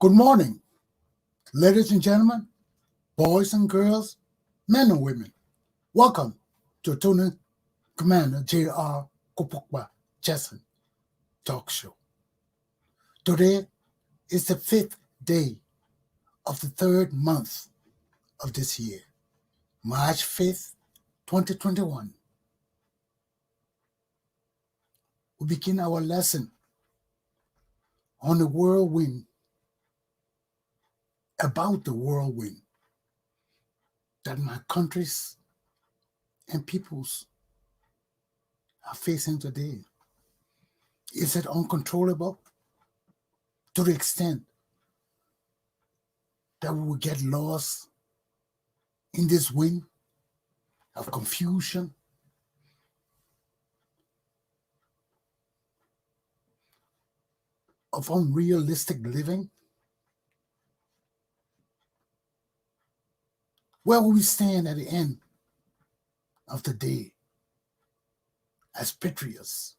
Good morning, ladies and gentlemen, boys and girls, men and women. Welcome to Lieutenant Commander J.R. Galpohkpa Chesson Talk Show. Today is the 5th day of the 3rd month of this year, March 5th, 2021. We begin our lesson on the whirlwind, about the whirlwind that my countries and peoples are facing today. Is it uncontrollable to the extent that we will get lost in this wind of confusion, of unrealistic living? Where will we stand at the end of the day as patriots,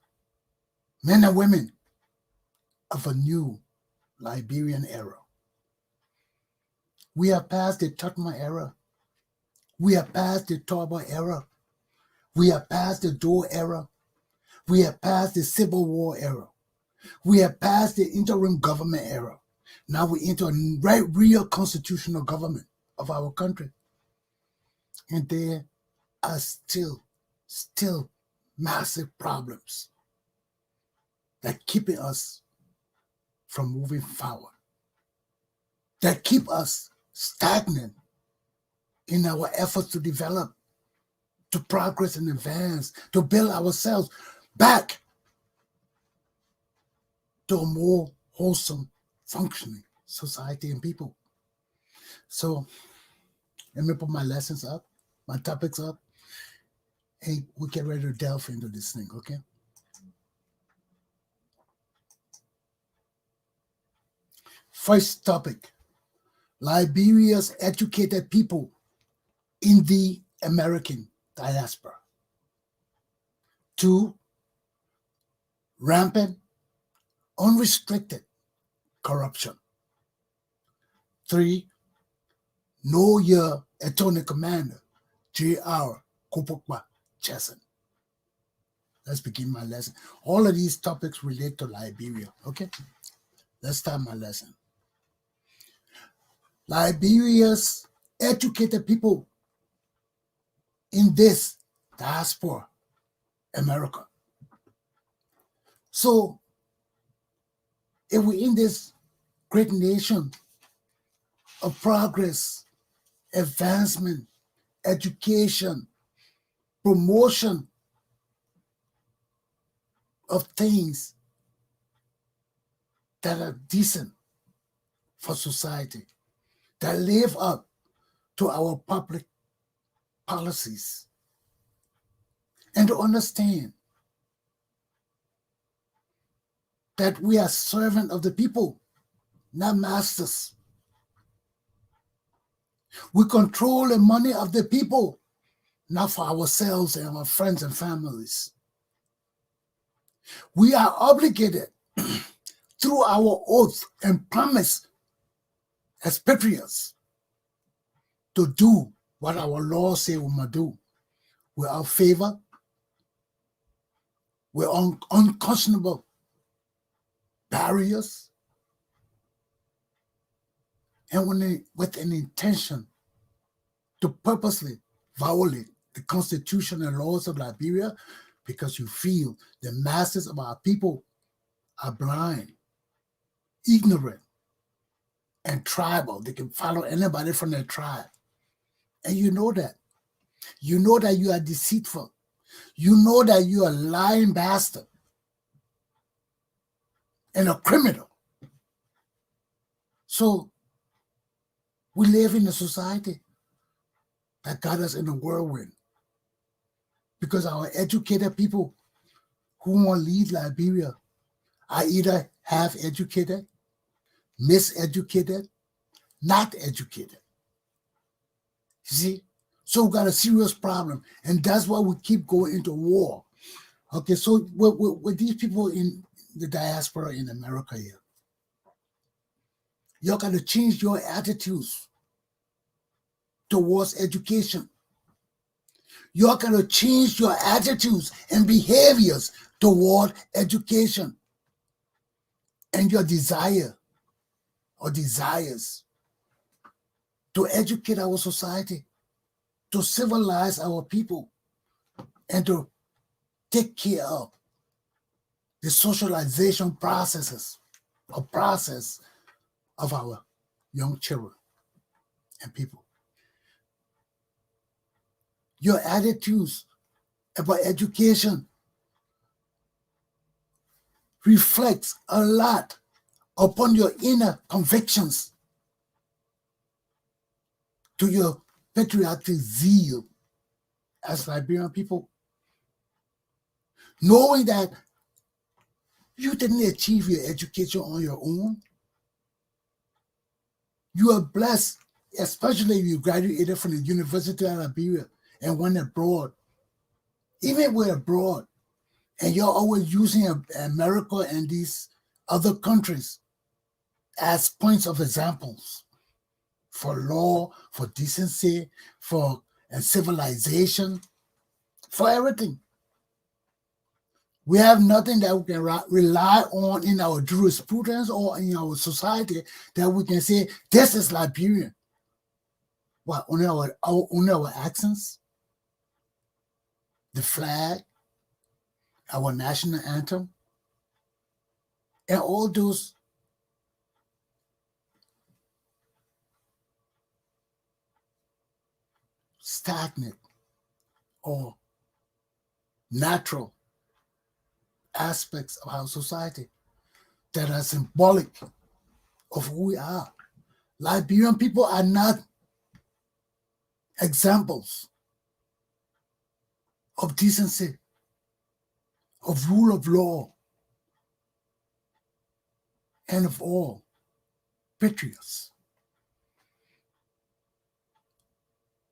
men and women of a new Liberian era? We are past the Tutma era. We are past the Toba era. We are past the Dole era. We are past the Civil War era. We are past the interim government era. Now we enter a real constitutional government of our country. And there are still massive problems that keeping us from moving forward, that keep us stagnant in our efforts to develop, to progress and advance, to build ourselves back to a more wholesome, functioning society and people. So let me put my lessons up, my topics up, and we get ready to delve into this thing, okay? First topic, Liberia's educated people in the American Diaspora. 2, rampant, unrestricted corruption. 3, know your Lieutenant Commander, J.R. Galpohkpa Chesson. Let's begin my lesson. All of these topics relate to Liberia, okay? Let's start my lesson. Liberia's educated people in this diaspora, America. So, if we're in this great nation of progress, advancement, education, promotion of things that are decent for society, that live up to our public policies, and to understand that we are servants of the people, not masters. We control the money of the people, not for ourselves and our friends and families. We are obligated through our oath and promise as patriots to do what our laws say we must do without favor, with unconscionable barriers, and with an intention to purposely violate the Constitution and laws of Liberia, because you feel the masses of our people are blind, ignorant, and tribal. They can follow anybody from their tribe. And you know that. You know that you are deceitful. You know that you're a lying bastard and a criminal. So we live in a society that got us in a whirlwind because our educated people who want to lead Liberia are either half educated, miseducated, not educated. You see? So we got a serious problem, and that's why we keep going into war. Okay, so with these people in the diaspora in America here, you got to change your attitudes towards education. You got to change your attitudes and behaviors toward education and your desire or desires to educate our society, to civilize our people, and to take care of the socialization process of our young children and people. Your attitudes about education reflects a lot upon your inner convictions to your patriotic zeal as Liberian people. Knowing that you didn't achieve your education on your own. You are blessed, especially if you graduated from the University of Liberia and went abroad. Even we're abroad, and you're always using America and these other countries as points of examples for law, for decency, for civilization, for everything. We have nothing that we can rely on in our jurisprudence or in our society that we can say, this is Liberian. What, only our accents, the flag, our national anthem, and all those stagnant or natural aspects of our society that are symbolic of who we are. Liberian people are not examples of decency, of rule of law, and of all patriots.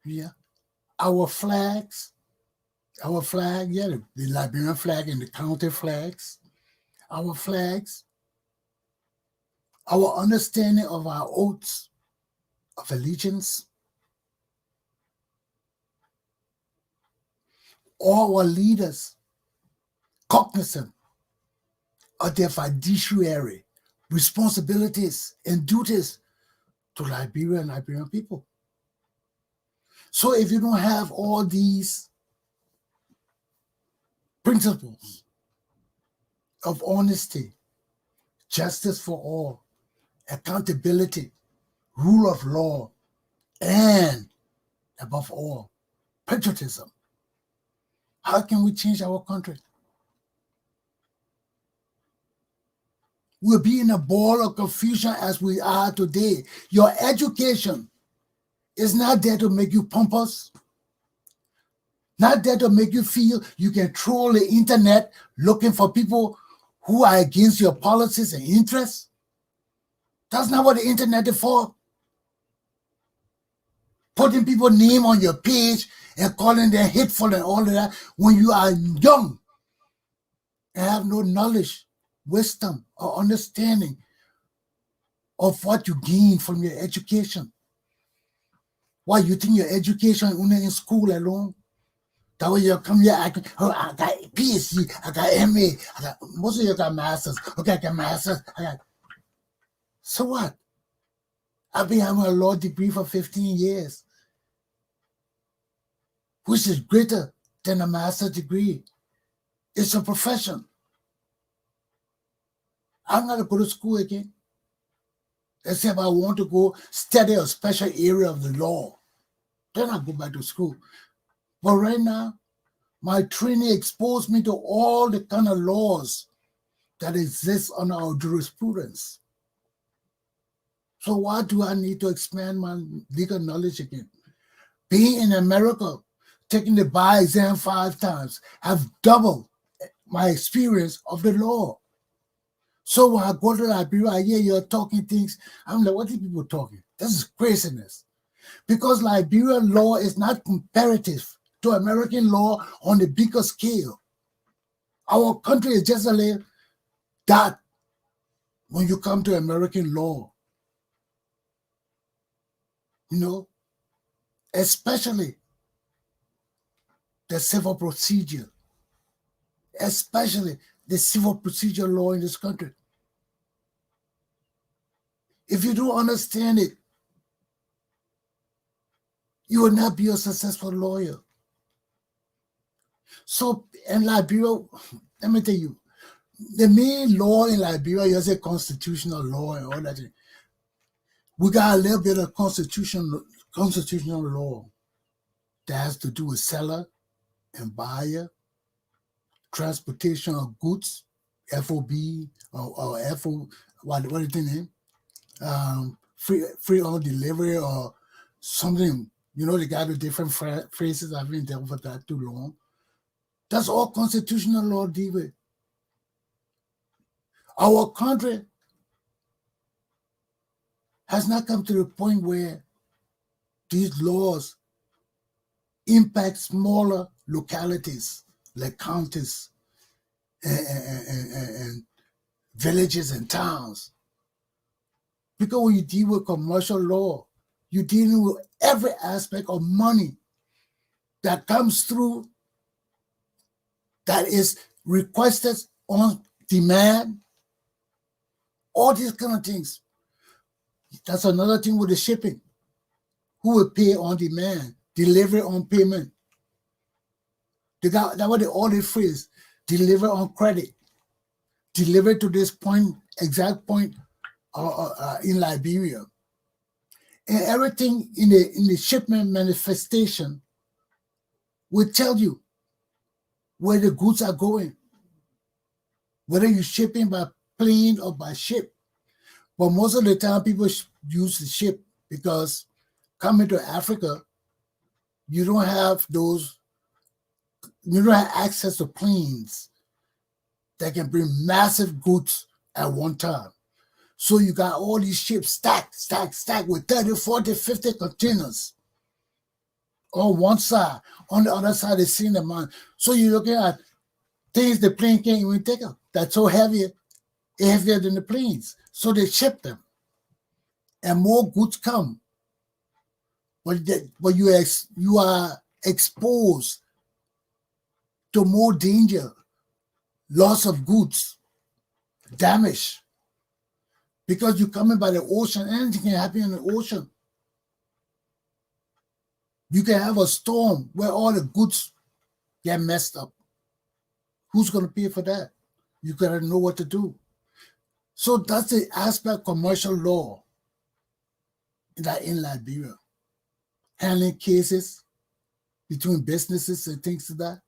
Yeah. Our flag, yeah, the Liberian flag and the county flags, our flags, our understanding of our oaths of allegiance, all our leaders cognizant of their fiduciary responsibilities and duties to Liberia and Liberian people. So if you don't have all these principles of honesty, justice for all, accountability, rule of law, and above all, patriotism, how can we change our country? We'll be in a ball of confusion as we are today. Your education is not there to make you pompous, not there to make you feel you can troll the internet looking for people who are against your policies and interests. That's not what the internet is for. Putting people's name on your page and calling them hateful and all of that when you are young and have no knowledge, wisdom, or understanding of what you gain from your education. Why you think your education only in school alone? That way you come here, I got PhD, I got MA, most of you got masters. Okay, I got masters. So what? I've been having a law degree for 15 years, which is greater than a master's degree. It's a profession. I'm not going to go to school again, except I want to go study a special area of the law. Then I go back to school. But right now, My training exposed me to all the kind of laws that exist on our jurisprudence. So why do I need to expand my legal knowledge again? Being in America, taking the bar exam 5 times, have doubled my experience of the law. So when I go to Liberia, I hear you're talking things. I'm like, what are people talking? This is craziness. Because Liberian law is not comparative to American law on the bigger scale. Our country is just like that when you come to American law. You know, especially the civil procedure, especially the civil procedure law in this country. If you don't understand it, you will not be a successful lawyer. So in Liberia, let me tell you, the main law in Liberia is a constitutional law and all that. We got a little bit of constitutional law that has to do with seller and buyer, transportation of goods, FOB or FO, what is the name? Free on delivery or something. You know, they got the different phrases. I've been there for that too long. That's all constitutional law deal with. Our country has not come to the point where these laws impact smaller localities like counties and villages and towns. Because when you deal with commercial law, you're dealing with every aspect of money that comes through that is requested on demand, all these kind of things. That's another thing with the shipping. Who will pay on demand, delivery on payment? That's what they all the phrase, deliver on credit, deliver to this point, exact point in Liberia. And everything in the shipment manifestation will tell you where the goods are going, whether you're shipping by plane or by ship. But most of the time, people use the ship because coming to Africa, you don't have access to planes that can bring massive goods at one time. So you got all these ships stacked with 30, 40, 50 containers on one side. On the other side, it's seeing the man. So you're looking at things the plane can't even take up. That's so heavier than the planes. So they ship them. And more goods come. But you are exposed to more danger, loss of goods, damage. Because you're coming by the ocean, anything can happen in the ocean. You can have a storm where all the goods get messed up. Who's going to pay for that? You got to know what to do. So that's the aspect of commercial law that in Liberia. Handling cases between businesses and things like that.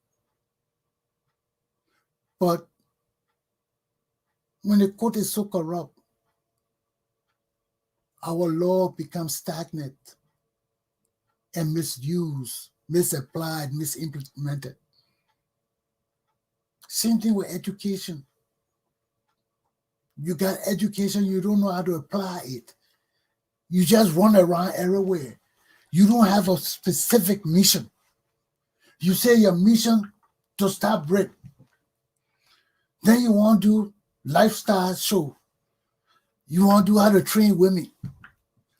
But when the court is so corrupt, our law becomes stagnant and misused, misapplied, misimplemented. Same thing with education. You got education, you don't know how to apply it. You just run around everywhere. You don't have a specific mission. You say your mission to stop rape. Then you want to do lifestyle show. You want to do how to train women,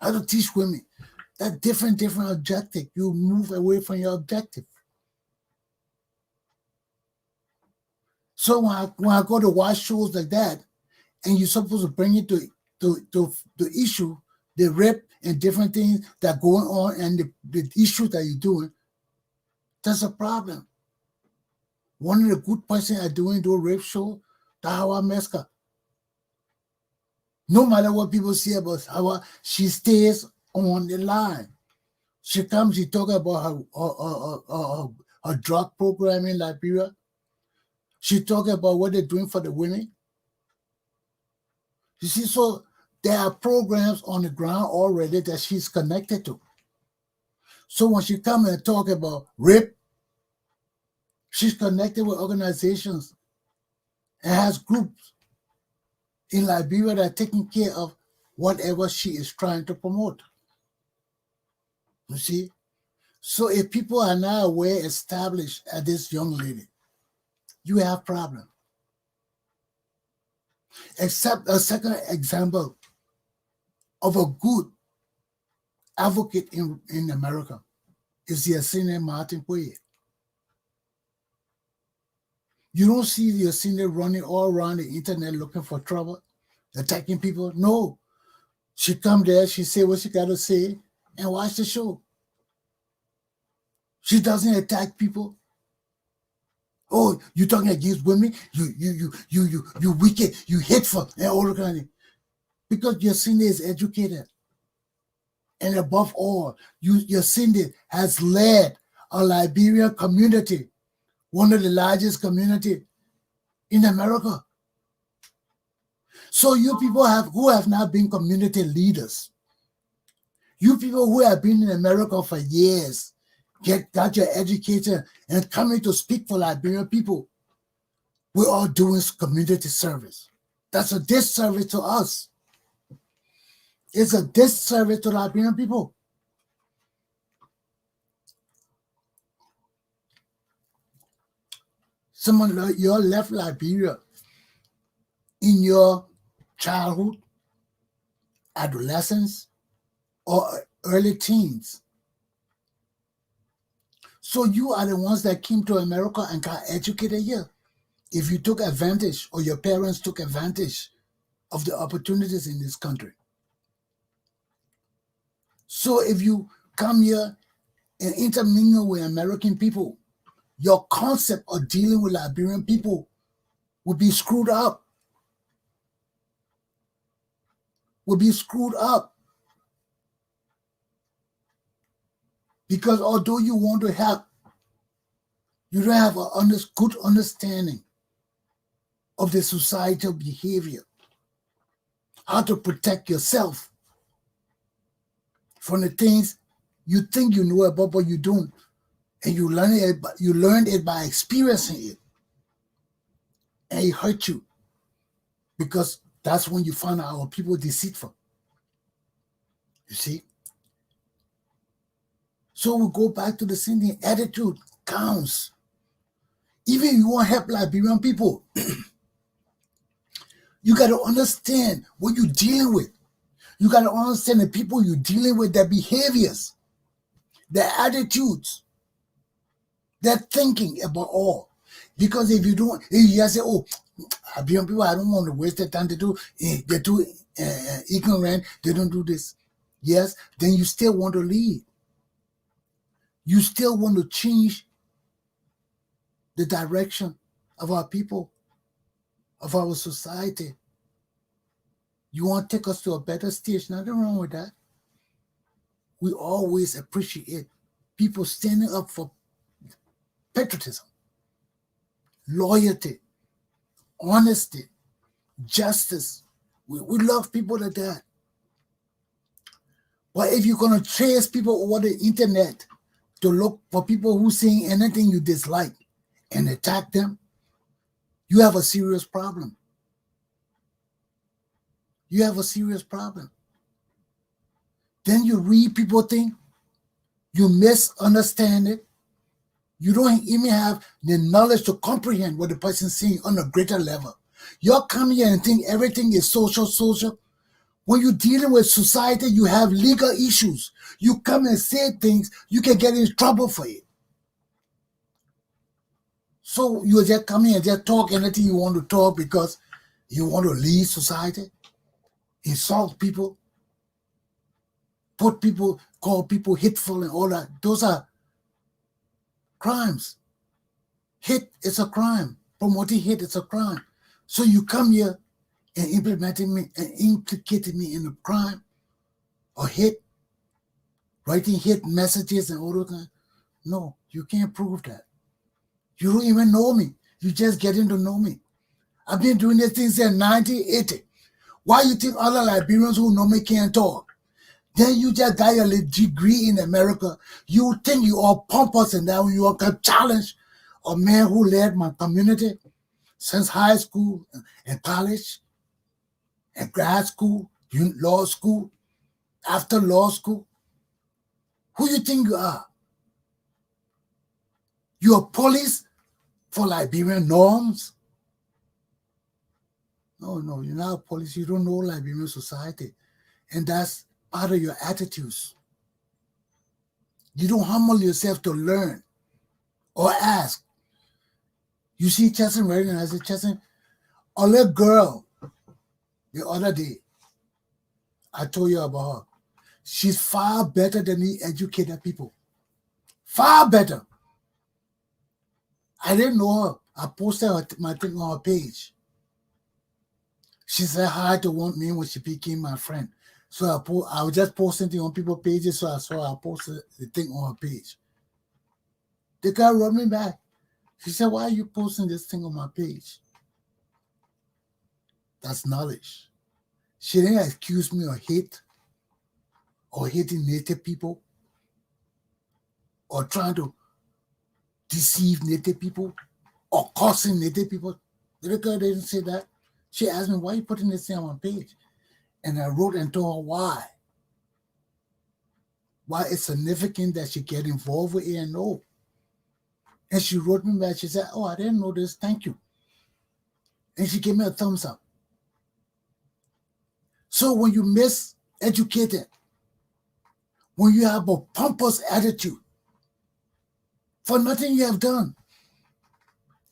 how to teach women. That different objective. You move away from your objective. So when I go to watch shows like that, and you're supposed to bring it to issue the rape and different things that are going on and the issues that you're doing, that's a problem. One of the good persons are doing the rape show, Tahawa Meska. No matter what people say about her, she stays on the line. She comes, she talk about her her drug program in Liberia. She talking about what they're doing for the women. You see, so there are programs on the ground already that she's connected to. So when she come and talk about rape, she's connected with organizations and has groups in Liberia that are taking care of whatever she is trying to promote. You see? So if people are not aware, established as this young lady, you have problem. Except a second example of a good advocate in America is the Yesenia Martin Puye. You don't see the Yesenia running all around the internet looking for trouble, attacking people. No. She come there, she say what she got to say, and watch the show. She doesn't attack people. Oh, you talking against women? You wicked, you hateful, and all that kind of thing. Because Yesenia is educated. And above all, Yesenia has led a Liberian community, one of the largest community in America. So you people who have not been community leaders, you people who have been in America for years, got your education and coming to speak for Liberian people, we're all doing community service. That's a disservice to us. It's a disservice to Liberian people. Someone like you left Liberia in your childhood, adolescence, or early teens. So you are the ones that came to America and got educated here. If you took advantage or your parents took advantage of the opportunities in this country. So if you come here and intermingle with American people, your concept of dealing with Liberian people would be screwed up. Because although you want to help, you don't have a good understanding of the societal behavior, how to protect yourself from the things you think you know about, but you don't. And you learn it by experiencing it. And it hurt you. Because that's when you find out our people deceitful. You see? So we go back to the same thing. Attitude counts. Even if you want to help Liberian people, you got to understand what you're dealing with. You got to understand the people you're dealing with, their behaviors, their attitudes, their thinking about all. Because if you don't, if you just say, oh, Liberian people, I don't want to waste their time to do, they're too ignorant, they don't do this. Yes, then you still want to lead. You still want to change the direction of our people, of our society. You want to take us to a better stage. Nothing wrong with that. We always appreciate people standing up for patriotism, loyalty, honesty, justice. We love people like that. But if you're going to chase people over the internet to look for people who saying anything you dislike and attack them, you have a serious problem. You have a serious problem. Then you read people think, you misunderstand it. You don't even have the knowledge to comprehend what the person is saying on a greater level. You're coming here and think everything is social. When you're dealing with society, you have legal issues. You come and say things, you can get in trouble for it. So you just come here and just talk anything you want to talk because you want to lead society, insult people, call people hateful and all that. Those are crimes. Hate is a crime. Promoting hate is a crime. So you come here and implicating me in a crime or hate, writing hate messages and all that. No, you can't prove that. You don't even know me. You just getting to know me. I've been doing this thing since 1980. Why you think other Liberians who know me can't talk? Then you just got your degree in America. You think you are pompous and that when you can challenge a man who led my community since high school and college and grad school, law school, after law school. Who you think you are? You're police for Liberian norms? No, you're not a police. You don't know Liberian society. And that's part of your attitudes. You don't humble yourself to learn or ask. You see Chesson right now. I said, Chesson, a little girl the other day, I told you about her. She's far better than the educated people. Far better. I didn't know her. I posted my thing on her page. She said hi to me when she became my friend. So I was just posting things on people's pages, so I posted the thing on her page. The girl wrote me back. She said, why are you posting this thing on my page? That's knowledge. She didn't accuse me of hate or hating Native people or trying to deceive Native people or cursing Native people. The girl didn't say that. She asked me, why are you putting this thing on my page? And I wrote and told her why. Why it's significant that she get involved with ANO. And she wrote me back. She said, oh, I didn't know this. Thank you. And she gave me a thumbs up. So when you miseducated, when you have a pompous attitude, for nothing you have done,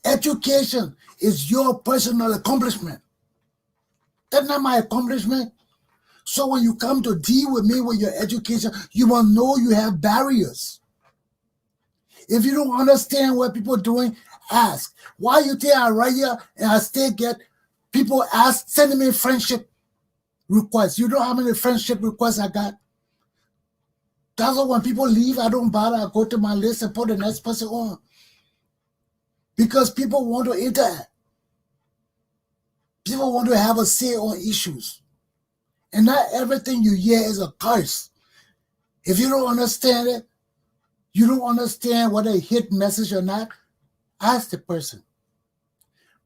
education is your personal accomplishment. That's not my accomplishment. So when you come to deal with me with your education, you must know you have barriers. If you don't understand what people are doing, ask. Why you think I write here and I still get people sending me friendship requests? You know how many friendship requests I got? That's why when people leave, I don't bother. I go to my list and put the next person on. Because people want to interact. People want to have a say on issues. And not everything you hear is a curse. If you don't understand it, you don't understand whether a hit message or not, ask the person.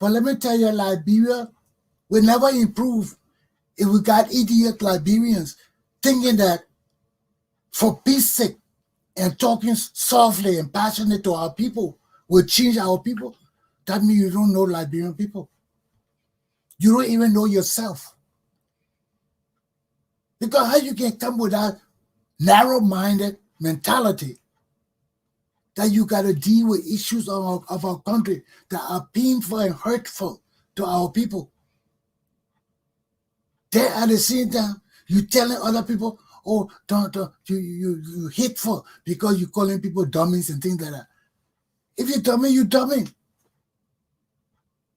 But let me tell you, Liberia will never improve if we got idiot Liberians thinking that for peace sake and talking softly and passionate to our people will change our people. That means you don't know Liberian people. You don't even know yourself. Because how you can come with that narrow-minded mentality that you got to deal with issues of our country that are painful and hurtful to our people. Then at the same time, you telling other people, oh, don't you hateful because you calling people dummies and things like that. If you dummy, you dummy.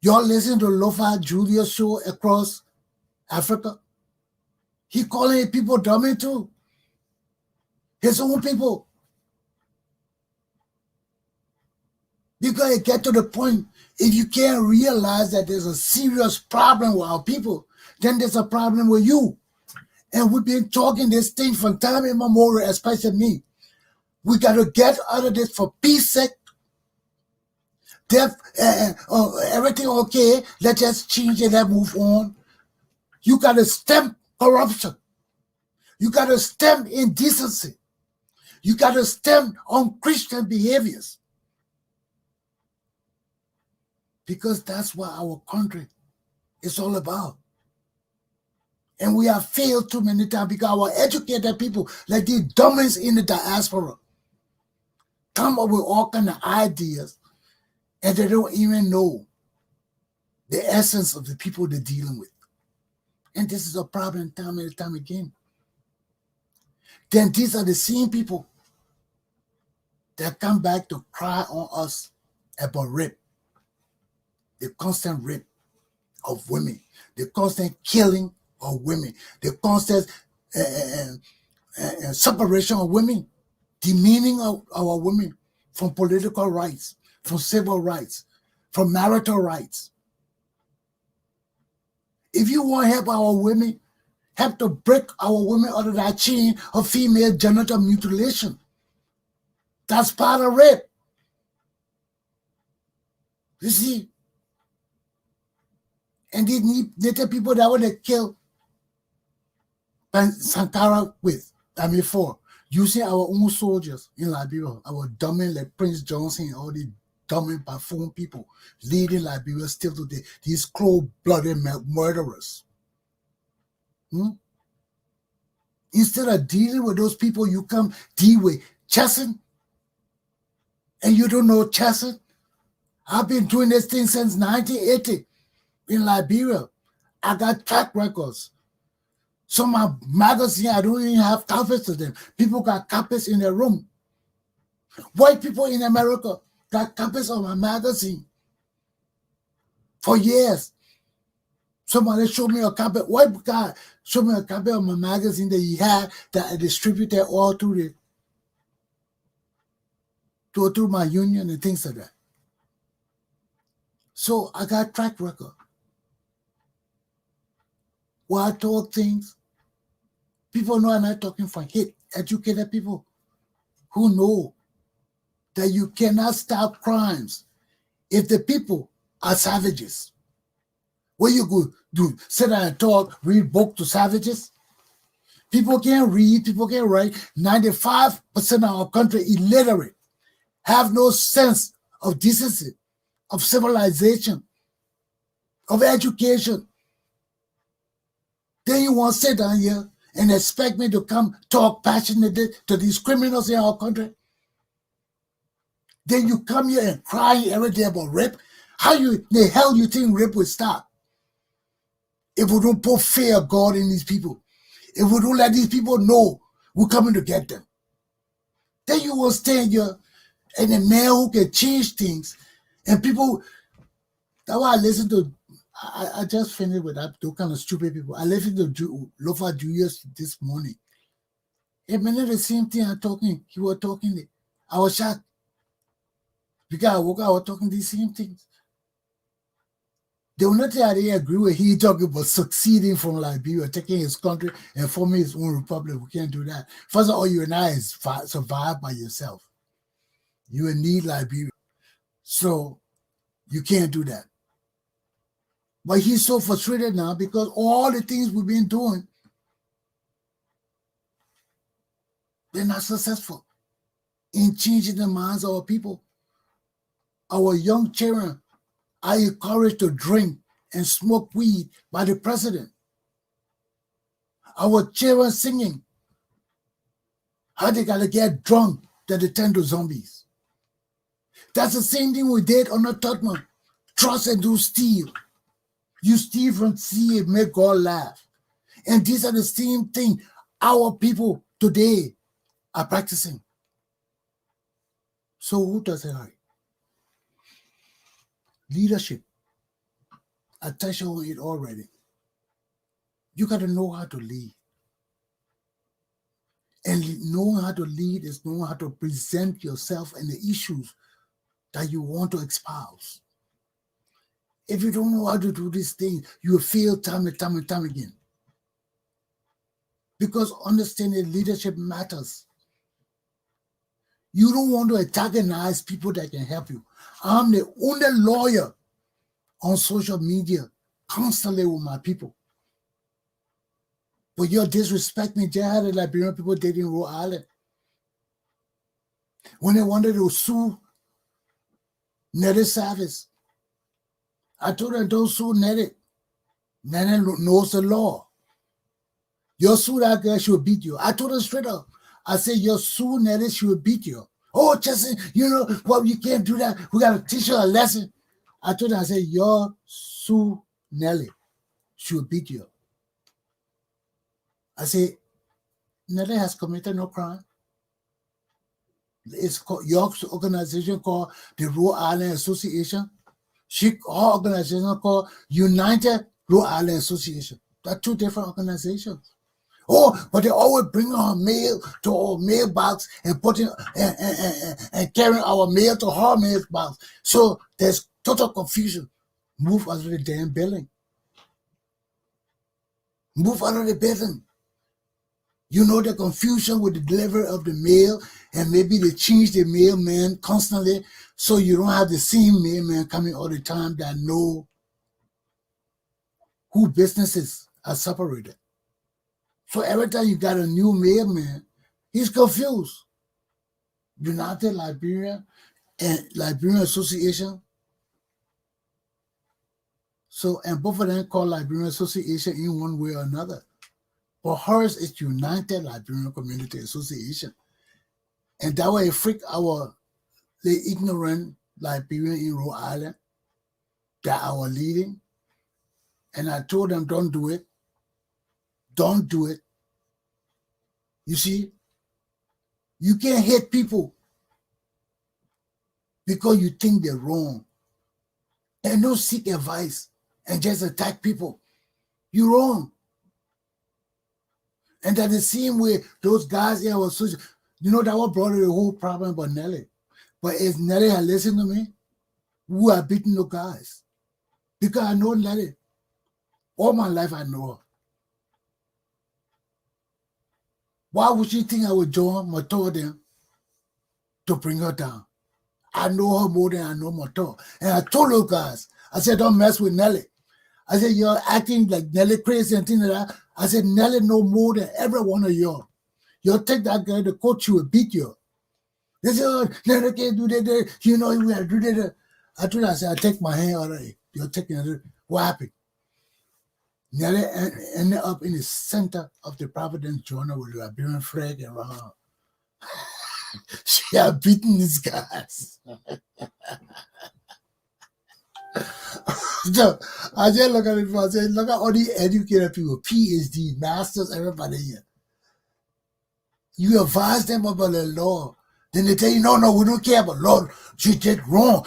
Y'all listen to Lo-Fi Julius show across Africa. He calling people dummy too. His own people. Because it get to the point, if you can't realize that there's a serious problem with our people, then there's a problem with you. And we've been talking this thing from time immemorial, especially me. We got to get out of this for peace sake. Everything okay, let's just change it and move on. You got to stem corruption. You got to stem indecency. You got to stem unchristian behaviors. Because that's what our country is all about. And we have failed too many times because our educated people, like these dummies in the diaspora, come up with all kind of ideas and they don't even know the essence of the people they're dealing with. And this is a problem time and time again. Then these are the same people that come back to cry on us about rape. The constant rape of women. The constant killing of women. The constant separation of women. Demeaning of our women from political rights, from civil rights, from marital rights. If you want to help our women, help to break our women out of that chain of female genital mutilation. That's part of rape. You see? And these native people that want to kill Sankara for using our own soldiers in Liberia, our dumbing like Prince Johnson and all these dumbing buffoon people leading Liberia still today, these cold-blooded murderers. Instead of dealing with those people, you come deal with Chesson, and you don't know Chesson. I've been doing this thing since 1980 in Liberia. I got track records. Some of my magazines, I don't even have copies of them. People got copies in their room. White people in America got copies of my magazine for years. Somebody showed me a copy, white guy showed me a copy of my magazine that he had that I distributed all through my union and things like that. So I got track record. When I talk things, people know I'm not talking for hate. Educated people who know that you cannot stop crimes if the people are savages. What you go do? Sit down and talk, read book to savages? People can't read, people can't write. 95% of our country illiterate, have no sense of decency, of civilization, of education. Then you want to sit down here and expect me to come talk passionately to these criminals in our country? Then you come here and cry every day about rape? How the hell you think rape will stop? If we don't put fear of God in these people, if we don't let these people know we're coming to get them, then you will stand here and a man who can change things, and people, that's why I listen to, I just finished with that, those kind of stupid people. I listened to Lofa Julius this morning. A minute the same thing he was talking, I was shocked. Because I woke up, I was talking these same things. The only thing I didn't agree with, he talking about succeeding from Liberia, taking his country and forming his own republic. We can't do that. First of all, you and I survive by yourself. You need Liberia. So you can't do that. But he's so frustrated now because all the things we've been doing, they're not successful in changing the minds of our people. Our young children are encouraged to drink and smoke weed by the president. Our children singing how they gotta get drunk that they turn to zombies. That's the same thing we did on the Tottenham. Trust and do steal. You steal from sea and make God laugh. And these are the same thing our people today are practicing. So who does it hurt? Leadership. I touched on it already. You got to know how to lead. And knowing how to lead is knowing how to present yourself and the issues that you want to espouse. If you don't know how to do this thing, you will fail time and time and time again. Because understanding leadership matters. You don't want to antagonize people that can help you. I'm the only lawyer on social media constantly with my people. But you're disrespecting me. Just how the Liberian people did in Rhode Island. When they wanted to sue Nettie Savage, I told them, don't sue Nettie. Nettie knows the law. Your sue that girl, she will beat you. I told her straight up. I said, your sue Nettie, she will beat you. Oh, Chesson, you know what? You can't do that. We got to teach her a lesson. I told her, I said, your sue Nelly, she will beat you. I said, Nelly has committed no crime. It's called York's organization called the Rhode Island Association. Her organization called United Rhode Island Association. They're two different organizations. Oh, but they always bring our mail to our mailbox and putting and carrying our mail to her mailbox. So there's total confusion. Move out of the damn building. Move out of the building. You know the confusion with the delivery of the mail, and maybe they change the mailman constantly, so you don't have the same mailman coming all the time that know who businesses are separated. So every time you got a new mailman, he's confused. United Liberia and Liberian Association. So, and both of them call Liberian Association in one way or another. But hers is United Liberian Community Association. And that way it freaked the ignorant Liberian in Rhode Island that are leading. And I told them, don't do it. Don't do it. You see, you can't hate people because you think they're wrong. And don't seek advice and just attack people. You're wrong. And that the same way those guys in our social, you know, that what brought the whole problem about Nelly. But if Nelly had listened to me, we are beating those guys. Because I know Nelly. All my life I know her. Why would she think I would join Motor them to bring her down? I know her more than I know Motor. And I told those guys, I said, don't mess with Nelly. I said, you're acting like Nelly crazy and things like that. I said, Nelly know more than every one of y'all. You'll take that guy to coach you and beat you. They said, oh, Nelly can't do that. You know, we have to do that. I told her, I said, I take my hand already. You're taking it. What happened? Nelly ended up in the center of the Providence Journal with the Liberian flag around her. She had beaten these guys. So I just look at it and I say, look at all the educated people, PhD, masters, everybody here. You advise them about the law. Then they tell you, no, we don't care about law. She did wrong.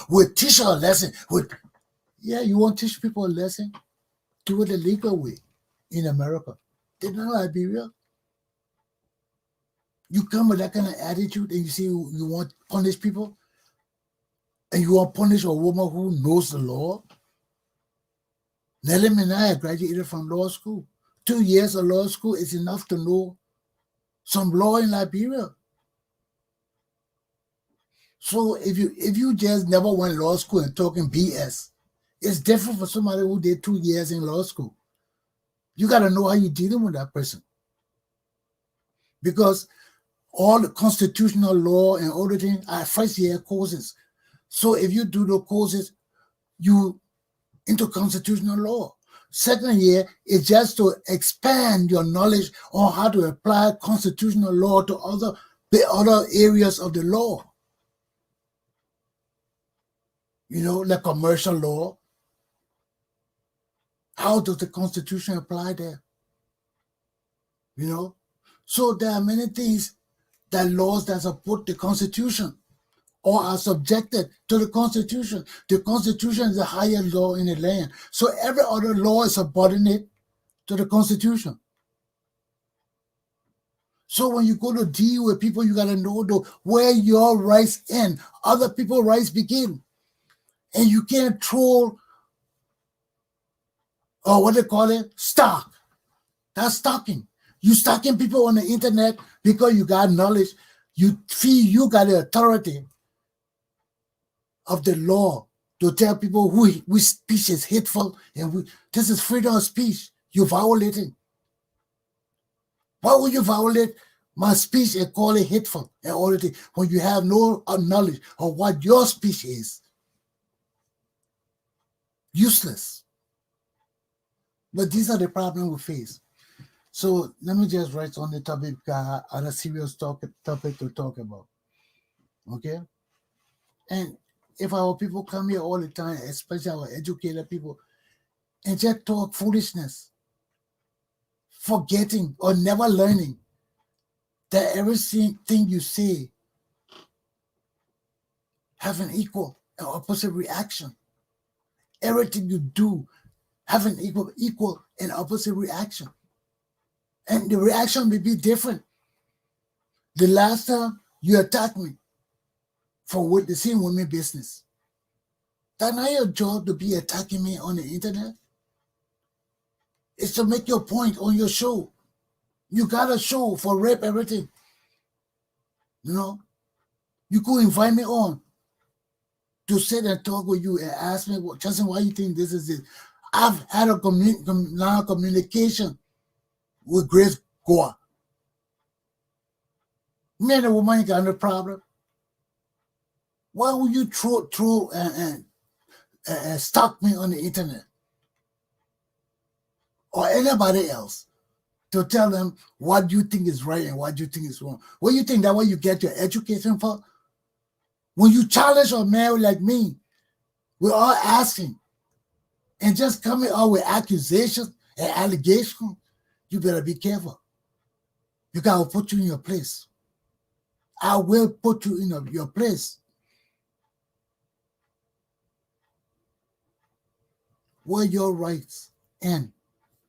We'll teach her a lesson. Yeah, you want to teach people a lesson? Do it the legal way in America. They know Liberia. You come with that kind of attitude and you say you want to punish people? And you want to punish a woman who knows the law? Nelly Minaya graduated from law school. 2 years of law school is enough to know some law in Liberia. So if you just never went to law school and talking BS, it's different for somebody who did 2 years in law school. You got to know how you're dealing with that person. Because all the constitutional law and all the things are first-year courses. So if you do the courses, you into constitutional law. Second year is just to expand your knowledge on how to apply constitutional law to the other areas of the law. You know, like commercial law. How does the Constitution apply there? You know? So there are many things that laws that support the Constitution or are subjected to the Constitution. The Constitution is the higher law in the land. So every other law is subordinate to the Constitution. So when you go to deal with people, you got to know where your rights end, other people's rights begin. And you can't troll, or what they call it, stalk. That's stalking. You stalking people on the internet because you got knowledge. You feel you got the authority of the law to tell people which speech is hateful and this is freedom of speech. You're violating. Why would you violate my speech and call it hateful and all that when you have no knowledge of what your speech is? Useless. But these are the problems we face. So let me just write on the topic, on a serious topic to talk about. Okay? And if our people come here all the time, especially our educated people, and just talk foolishness, forgetting or never learning that everything you say have an equal and opposite reaction. Everything you do have an equal and opposite reaction. And the reaction may be different. The last time you attacked me for what the same women business. That's not your job to be attacking me on the internet. It's to make your point on your show. You got a show for rape everything. You know, you could invite me on to sit and talk with you and ask me, well, Chesson, why you think this is it? I've had a communication with Grace Goa. Me and the woman ain't got no problem. Why would you throw and stalk me on the internet or anybody else to tell them what you think is right and what you think is wrong? What you think that what you get your education for? When you challenge a man like me, we're all asking and just coming out with accusations and allegations, you better be careful. You gotta put you in your place. I will put you in your place. Where your rights end,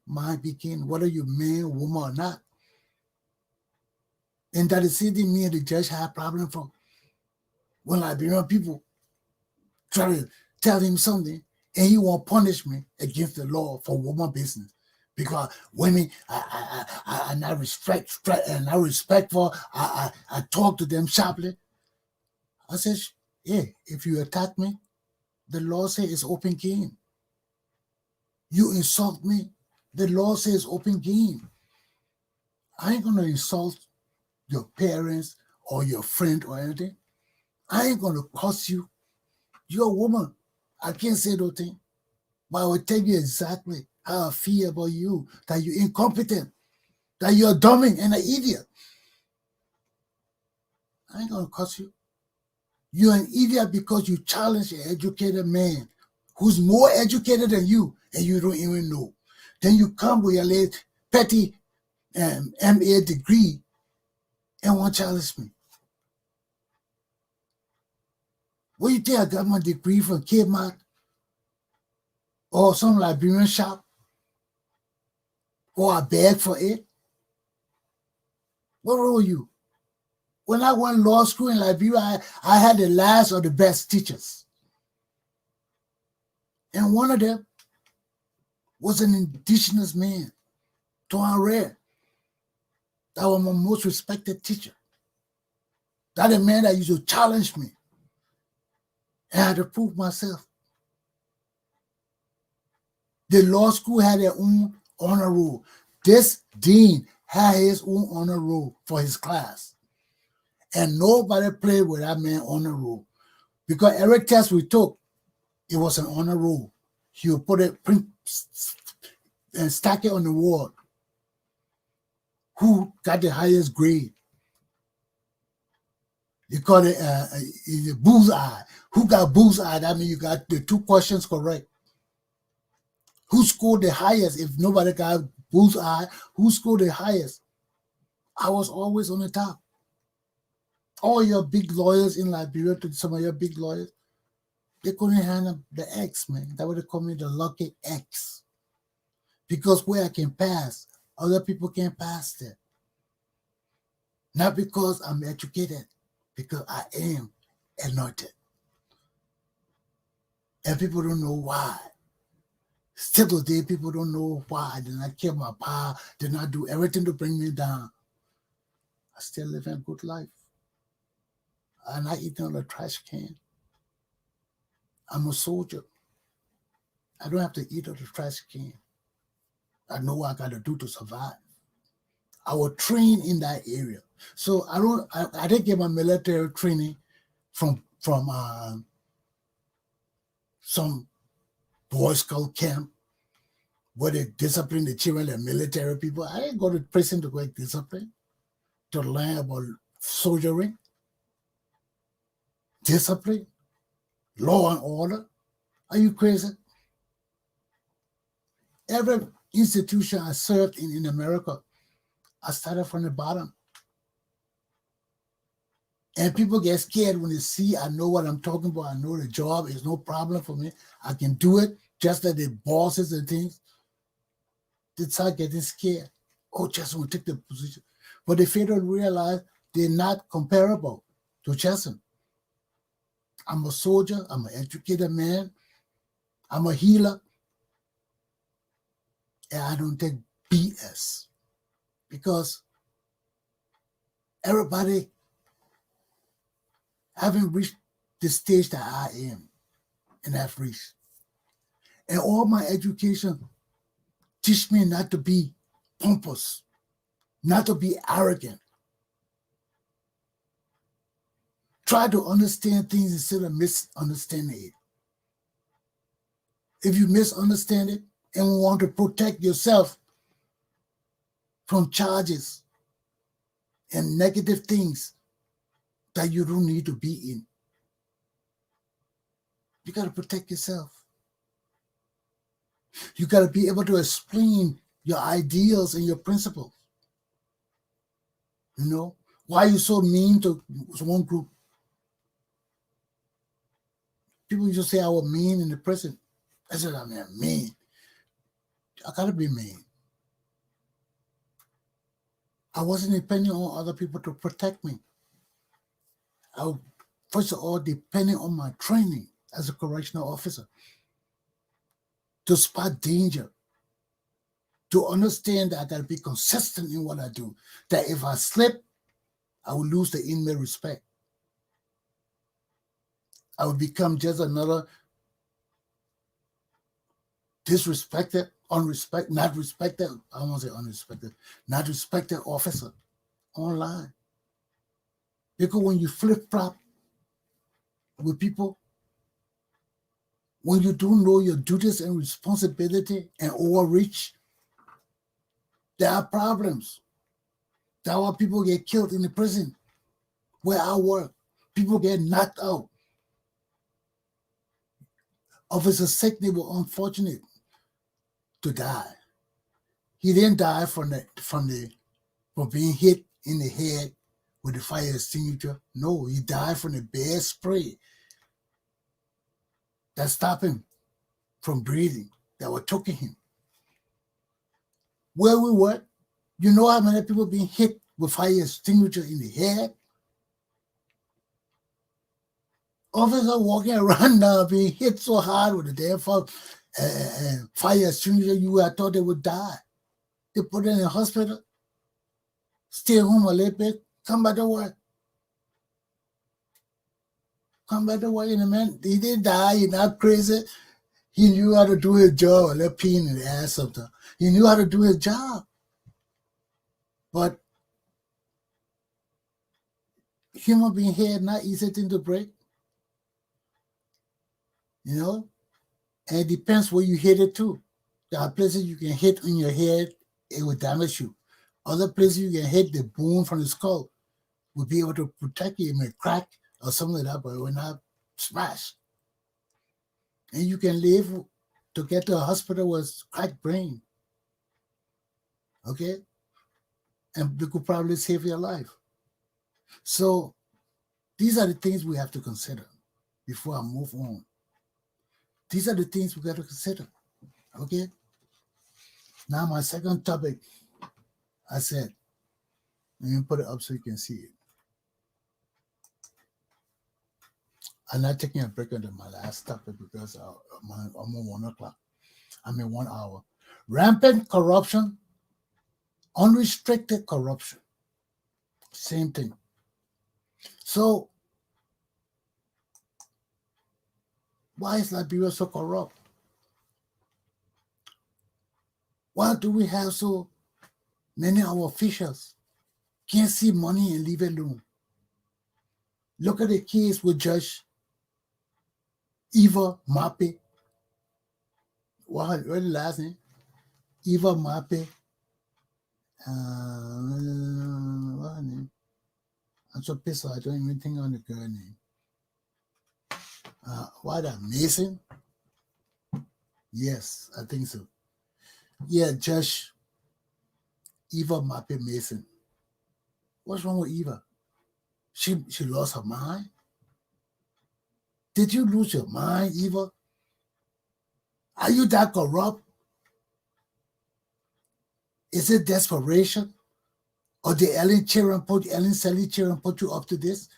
mine begin, whether you're man, woman, or not. And that is something me and the judge had a problem from. When Liberian people try to tell him something and he won't punish me against the law for woman business. Because women, I not respectful. I talk to them sharply. I said, yeah, if you attack me, the law says it's open game. You insult me, the law says open game. I ain't gonna insult your parents or your friend or anything. I ain't gonna curse you. You're a woman. I can't say those things. But I will tell you exactly how I feel about you, that you're incompetent, that you're a dummy and an idiot. I ain't gonna curse you. You're an idiot because you challenge an educated man who's more educated than you and you don't even know. Then you come with your late petty MA degree and want to challenge me. What do you think I got my degree from Kmart or some Liberian shop? Or I beg for it? What were you? When I went to law school in Liberia, I had the last of the best teachers. And one of them was an indigenous man, Tuareg. That was my most respected teacher. That a man that used to challenge me. And I had to prove myself. The law school had their own honor roll. This dean had his own honor roll for his class. And nobody played with that man honor roll. Because every test we took, it was an honor roll. He would put it, print, and stack it on the wall. Who got the highest grade? You call it a bullseye. Who got bullseye? That means you got the 2 questions correct. Who scored the highest? If nobody got bullseye, who scored the highest? I was always on the top. All your big lawyers in Liberia, some of your big lawyers, they couldn't handle the X, man. That would have called me the lucky X. Because where I can pass, other people can't pass there. Not because I'm educated, because I am anointed. And people don't know why. Still today, people don't know why. I did not kill my power, did not do everything to bring me down. I still live a good life. I'm not eating on a trash can. I'm a soldier. I don't have to eat on the trash can. I know what I got to do to survive. I was trained in that area. So I didn't get my military training from some Boy Scout camp where they discipline the children and military people. I didn't go to prison to get discipline, to learn about soldiering, discipline, law and order. Are you crazy? Every institution I served in America, I started from the bottom. And people get scared when they see I know what I'm talking about. I know the job is no problem for me. I can do it just like the bosses and things. They start getting scared. Oh, Chesson will take the position. But they fail to realize they're not comparable to Chesson. I'm a soldier. I'm an educated man. I'm a healer. And I don't take BS. Because everybody haven't reached the stage that I am and have reached. And all my education teach me not to be pompous, not to be arrogant. Try to understand things instead of misunderstanding it. If you misunderstand it and want to protect yourself from charges and negative things that you don't need to be in, you got to protect yourself. You got to be able to explain your ideals and your principles. You know, why are you so mean to one group? People used to say I was mean in the prison. I said, I mean, mean. I got to be mean. I wasn't depending on other people to protect me. I was, first of all, depending on my training as a correctional officer to spot danger, to understand that I got to be consistent in what I do, that if I slip, I will lose the inmate respect. I would become just another disrespected, not respected, I don't want to say unrespected, not respected officer online. Because when you flip-flop with people, when you don't know your duties and responsibility and overreach, there are problems. That's why people get killed in the prison where I work. People get knocked out. Officer Sickney was unfortunate to die. He didn't die from being hit in the head with the fire extinguisher. No, he died from the bad spray that stopped him from breathing, that were choking him. Where we work, you know how many people being hit with fire extinguisher in the head? Officers walking around now being hit so hard with the damn fire extinguisher, you would have thought they would die. They put them in the hospital, stay home a little bit, come back to work. Come back to work, and the man, he didn't die, he's not crazy. He knew how to do his job, a little pain in the ass sometimes. He knew how to do his job. But human being head, not easy thing to break. You know? And it depends where you hit it to. There are places you can hit on your head, it will damage you. Other places you can hit the bone from the skull will be able to protect you. It may crack or something like that, but it will not smash. And you can live to get to a hospital with cracked brain. Okay? And they could probably save your life. So these are the things we have to consider before I move on. These are the things we got to consider. Okay? Now my second topic, I said, let me put it up so you can see it. I'm not taking a break on my last topic because I'm on 1 o'clock. I'm in 1 hour. Rampant corruption, unrestricted corruption. Same thing. So, why is Liberia so corrupt? Why do we have so many of our officials can't see money and leave it alone? Look at the case with Judge Eva Mape. What's the last name? Eva Mape. What's her name? I'm so pissed off. I don't even think on the girl name. What a Mason? Yes, I think so. Yeah, Judge Eva Mape Mason. What's wrong with Eva? She lost her mind? Did you lose your mind, Eva? Are you that corrupt? Is it desperation? Or the Ellen Sally children put you up to this?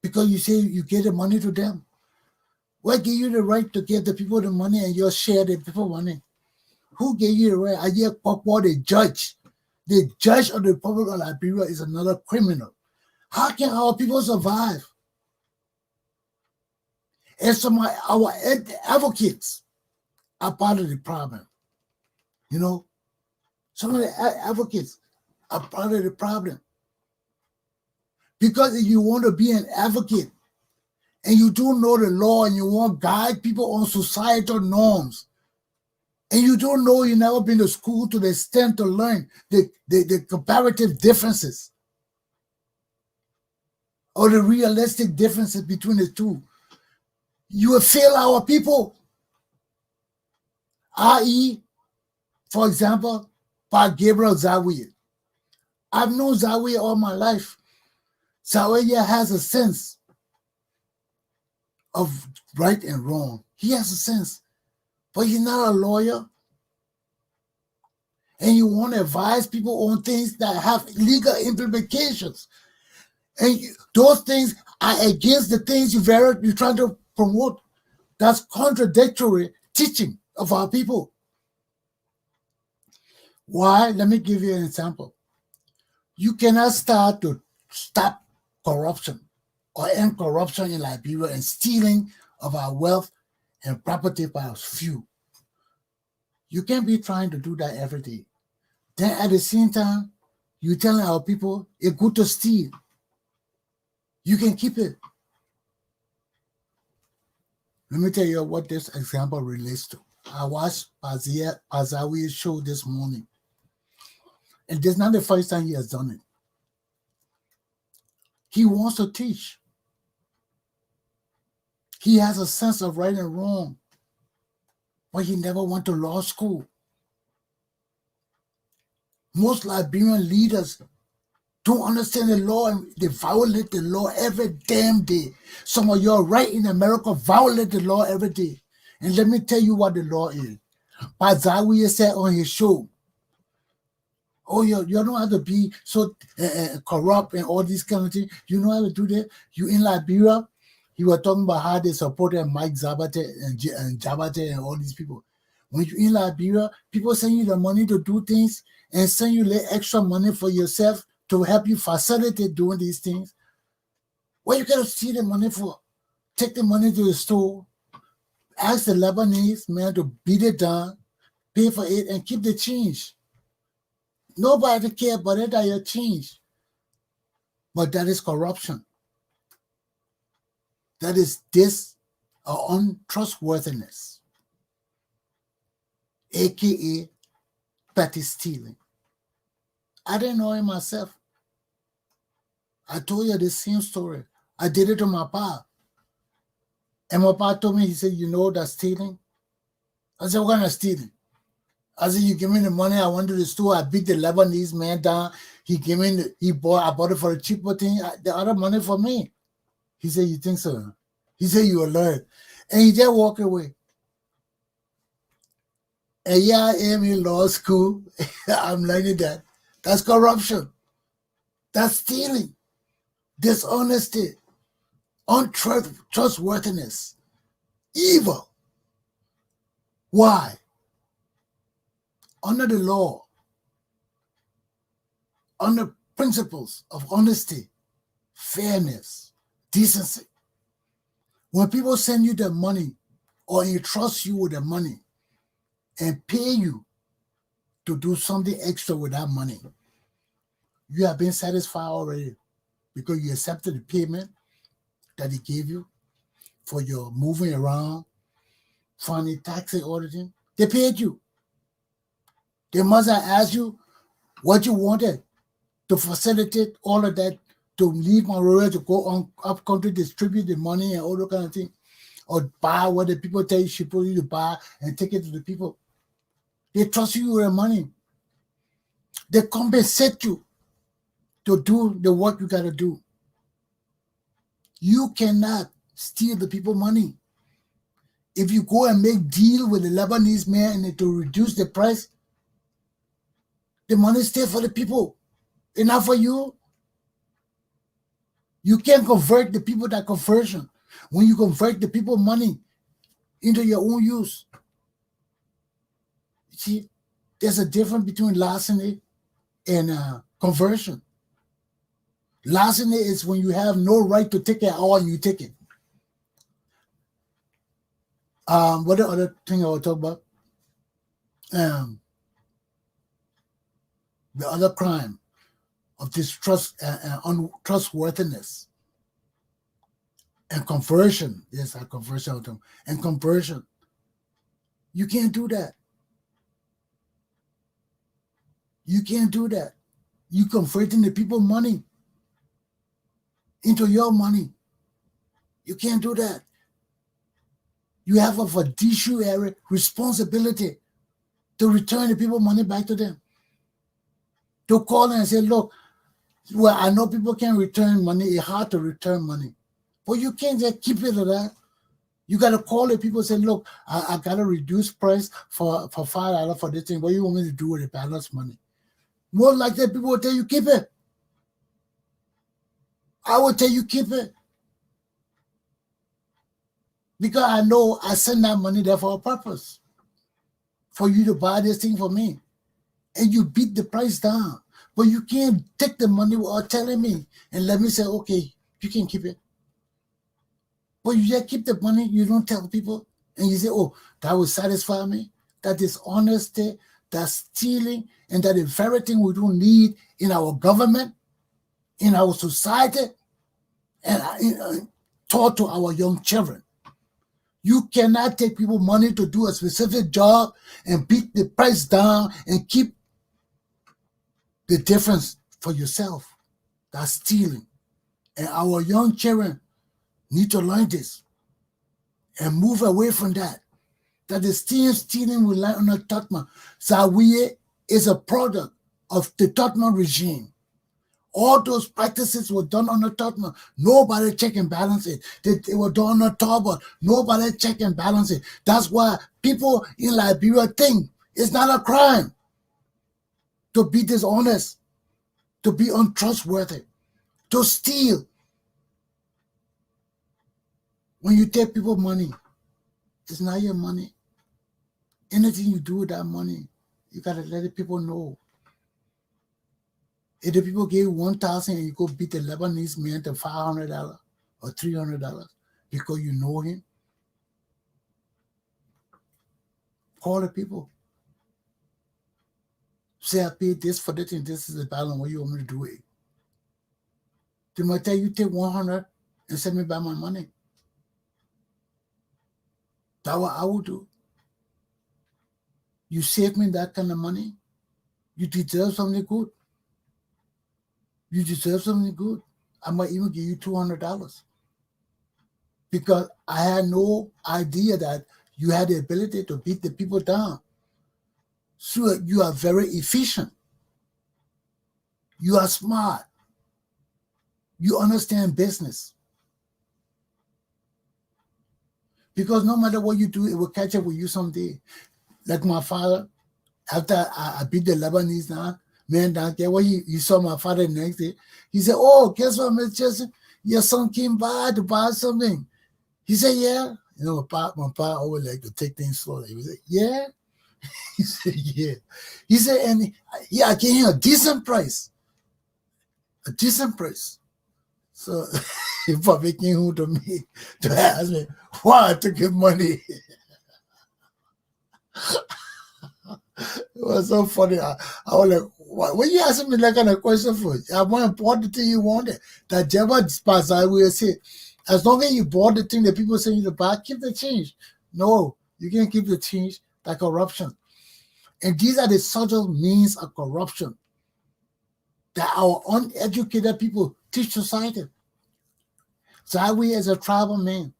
Because you say you give the money to them. What gave you the right to give the people the money and you share the people money? Who gave you the right? I hear Papa, the judge. The judge of the Republic of Liberia is another criminal. How can our people survive? And some of our advocates are part of the problem. You know, some of the advocates are part of the problem. Because if you want to be an advocate and you don't know the law and you want to guide people on societal norms, and you don't know, you've never been to school to the extent to learn the comparative differences or the realistic differences between the two, you will fail our people. I.e., for example, by Gabriel Zawiya. I've known Zawiya all my life. Zawiya has a sense of right and wrong. He has a sense, but he's not a lawyer. And you want to advise people on things that have legal implications. And those things are against the things you're trying to promote. That's contradictory teaching of our people. Why? Let me give you an example. You cannot start to stop corruption or end corruption in Liberia and stealing of our wealth and property by a few. You can't be trying to do that every day. Then at the same time, you're telling our people it's good to steal. You can keep it. Let me tell you what this example relates to. I watched Pazawi's show this morning. And this is not the first time he has done it. He wants to teach. He has a sense of right and wrong. But he never went to law school. Most Liberian leaders don't understand the law and they violate the law every damn day. Some of y'all right in America violate the law every day. And let me tell you what the law is. Pazawi said on his show, oh, you don't have to be so corrupt and all these kind of things. You know how to do that? You in Liberia, he was talking about how they supported Mike Zabate and Jabate and all these people. When you're in Liberia, people send you the money to do things and send you extra money for yourself to help you facilitate doing these things. What you got to see the money for? Take the money to the store, ask the Lebanese man to beat it down, pay for it, and keep the change. Nobody care about it that you change. But that is corruption. That is untrustworthiness, aka petty stealing. I didn't know it myself. I told you the same story. I did it to my pa. And my pa told me, he said, you know that's stealing? I said, what kind of stealing? I said, you give me the money, I went to the store, I beat the Lebanese man down. I bought it for a cheaper thing, the other money for me. He said, you think so? He said, you will learn. And he just walked away. And yeah, I am in law school. I'm learning that. That's corruption. That's stealing. Dishonesty. Untrustworthiness. Evil. Why? Under the law, under principles of honesty, fairness, decency, when people send you the money or entrust you with the money and pay you to do something extra with that money, you have been satisfied already because you accepted the payment that he gave you for your moving around, finding taxi auditing. They paid you. They must have asked you what you wanted to facilitate all of that, to leave Monrovia, to go on up country, distribute the money and all that kind of thing, or buy what the people tell you to buy and take it to the people. They trust you with the money. They compensate you to do the work you got to do. You cannot steal the people money. If you go and make deal with the Lebanese man and to reduce the price, The money stays for the people, and not for you. You can't convert the people that conversion. When you convert the people money into your own use. See, there's a difference between larceny and conversion. Larceny is when you have no right to take it all and you take it. What the other thing I will talk about? The other crime of distrust and untrustworthiness and conversion. Yes, conversion. And conversion. You can't do that. You can't do that. You converting the people money into your money. You can't do that. You have a fiduciary responsibility to return the people money back to them. To call and say, look, well, I know people can return money. It's hard to return money. But you can't just keep it like that. You got to call the people and say, look, I got to reduce price for $5 for this thing. What do you want me to do with the balance money? More like that, people will tell you, keep it. I will tell you, keep it. Because I know I send that money there for a purpose. For you to buy this thing for me. And you beat the price down. But you can't take the money without telling me and let me say, okay, you can keep it. But you just keep the money, you don't tell people. And you say, oh, that will satisfy me. That is honesty, that's stealing, and that is very thing we don't need in our government, in our society, and taught to our young children. You cannot take people money to do a specific job and beat the price down and keep the difference for yourself. That's stealing. And our young children need to learn this and move away from that. That the stealing will lie on the Tottenham. Zawiya is a product of the Tottenham regime. All those practices were done on the Tottenham. Nobody check and balance it. They were done on the Talbot. Nobody check and balance it. That's why people in Liberia think it's not a crime to be dishonest, to be untrustworthy, to steal. When you take people money, it's not your money. Anything you do with that money, you got to let the people know. If the people gave $1,000 and you go beat the Lebanese man to $500 or $300 because you know him, call the people. Say, I paid this for this and this is the balance. What you want me to do with it? They might tell you, take $100 and send me back my money. That's what I would do. You save me that kind of money. You deserve something good. You deserve something good. I might even give you $200 because I had no idea that you had the ability to beat the people down. So you are very efficient. You are smart. You understand business. Because no matter what you do, it will catch up with you someday. Like my father, after I beat the Lebanese down, man down there, when he saw my father the next day, he said, oh, guess what, Mr. Chesson? Your son came by to buy something. He said, yeah. You know, my pa always like to take things slowly. He said, yeah. He said, yeah. He said, and yeah, I gave him a decent price. A decent price. So he probably came home to me to ask me why I took his money. It was so funny. I was like, what you asking me that kind of question for? I want to bought the thing you wanted. That Java pass, I will say, as long as you bought the thing that people say you to buy, keep the change. No, you can't keep the change. That's corruption. And these are the subtle means of corruption that our uneducated people teach society. Zawi is a tribal man.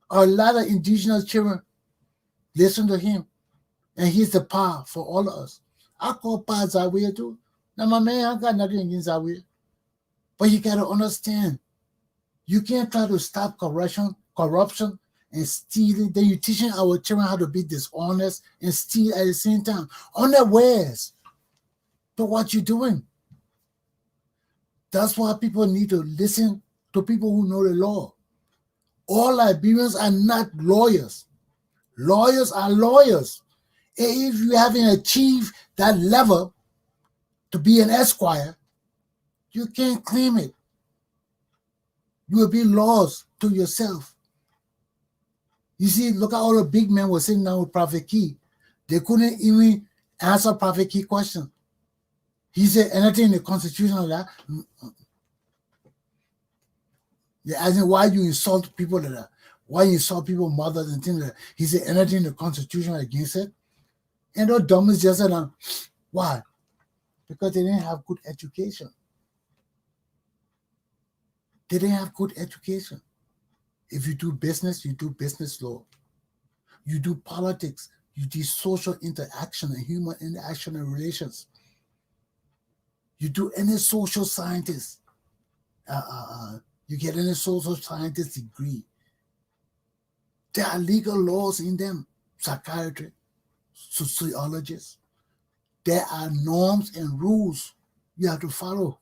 A lot of indigenous children listen to him. And he's the power for all of us. I call Pa Zawiya too. Now, my man, I got nothing against Zawiya. But you got to understand, you can't try to stop corruption, and stealing. Then you're teaching our children how to be dishonest and steal at the same time. Unawares. to what you're doing. That's why people need to listen to people who know the law. All Liberians are not lawyers. Lawyers are lawyers. If you haven't achieved that level to be an esquire, you can't claim it. You will be lost to yourself. You see, look at all the big men were sitting down with Prophet Key. They couldn't even answer Prophet Key question. He said anything in the Constitution of that. They asked him why you insult people like that. Why you insult people's mothers and things like that. He said anything in the Constitution against it. And those dummies just said, why? Because they didn't have good education. They didn't have good education. If you do business law. You do politics, you do social interaction and human interaction and relations. You do any social scientist. You get any social scientist degree. There are legal laws in them. Psychiatry, sociologists. There are norms and rules you have to follow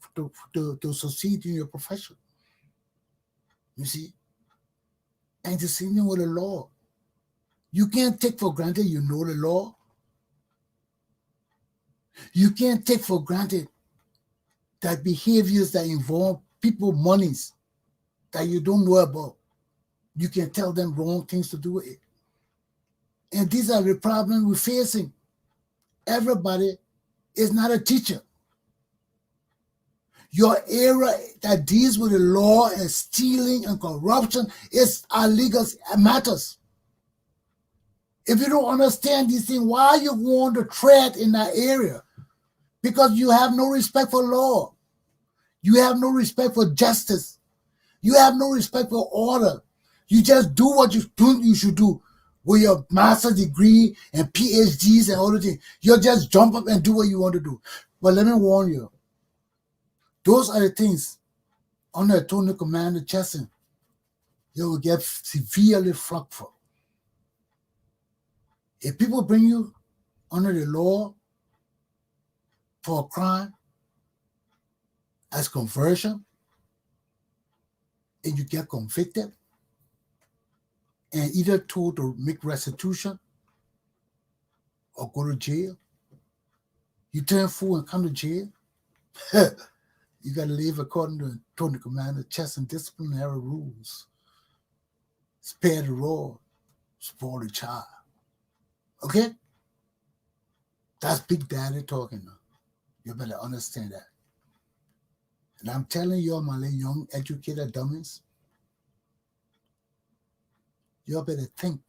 to succeed in your profession. You see? And the same thing with the law. You can't take for granted you know the law. You can't take for granted that behaviors that involve people monies that you don't know about, you can tell them wrong things to do with it. And these are the problems we're facing. Everybody is not a teacher. Your area that deals with the law and stealing and corruption is our legal matters. If you don't understand these things, why you want to tread in that area? Because you have no respect for law. You have no respect for justice. You have no respect for order. You just do what you think you should do with your master's degree and PhDs and all the things. You just jump up and do what you want to do. But let me warn you, those are the things under Attorney Commander Chesson you will get severely flogged for. If people bring you under the law for a crime as conversion, and you get convicted and either told to make restitution or go to jail, you turn fool and come to jail, you got to live according to Attorney Commander Chesson disciplinary rules. Spare the rod, spoil the child. Okay? That's Big Daddy talking now. You better understand that. And I'm telling you, my little young educated dummies, you better think.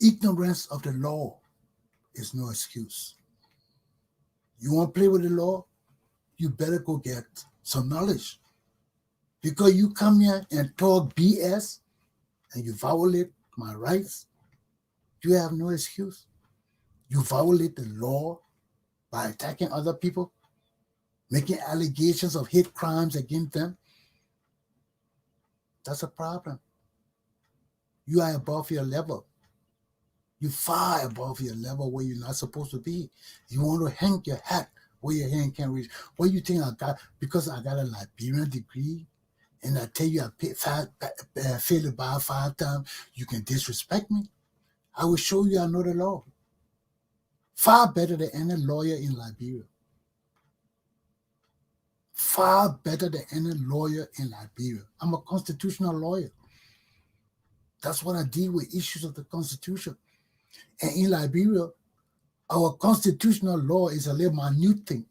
Ignorance of the law is no excuse. You want to play with the law? You better go get some knowledge. Because you come here and talk BS and you violate my rights, you have no excuse. You violate the law by attacking other people, making allegations of hate crimes against them. That's a problem. You are above your level. You're far above your level where you're not supposed to be. You want to hang your hat where your hand can't reach. What you think I got? Because I got a Liberian degree and I tell you I failed the bar 5 times, you can disrespect me? I will show you I know the law. Far better than any lawyer in Liberia. Far better than any lawyer in Liberia. I'm a constitutional lawyer. That's what I deal with, issues of the Constitution. And in Liberia, our constitutional law is a little minute thing.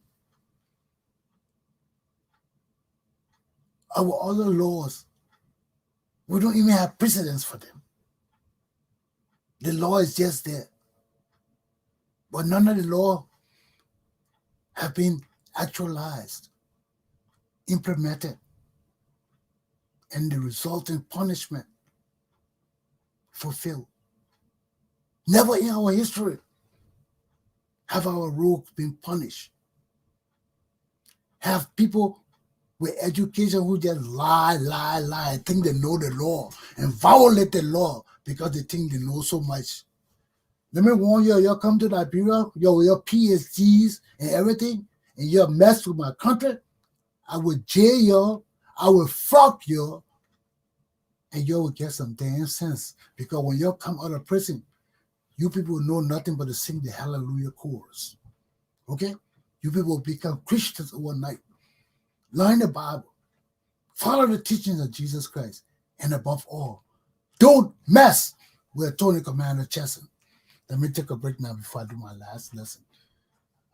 Our other laws, we don't even have precedents for them. The law is just there. But none of the law have been actualized, implemented, and the resulting punishment fulfilled. Never in our history have our rules been punished. Have people with education who just lie, and think they know the law and violate the law because they think they know so much. Let me warn you, you'll come to Liberia, your PhDs and everything, and you'll mess with my country. I will jail you, I will flog you, and you will get some damn sense. Because when you come out of prison, you people know nothing but to sing the hallelujah chorus. Okay? You people will become Christians overnight. Learn the Bible. Follow the teachings of Jesus Christ. And above all, don't mess with Tony Commander Chesson. Let me take a break now before I do my last lesson.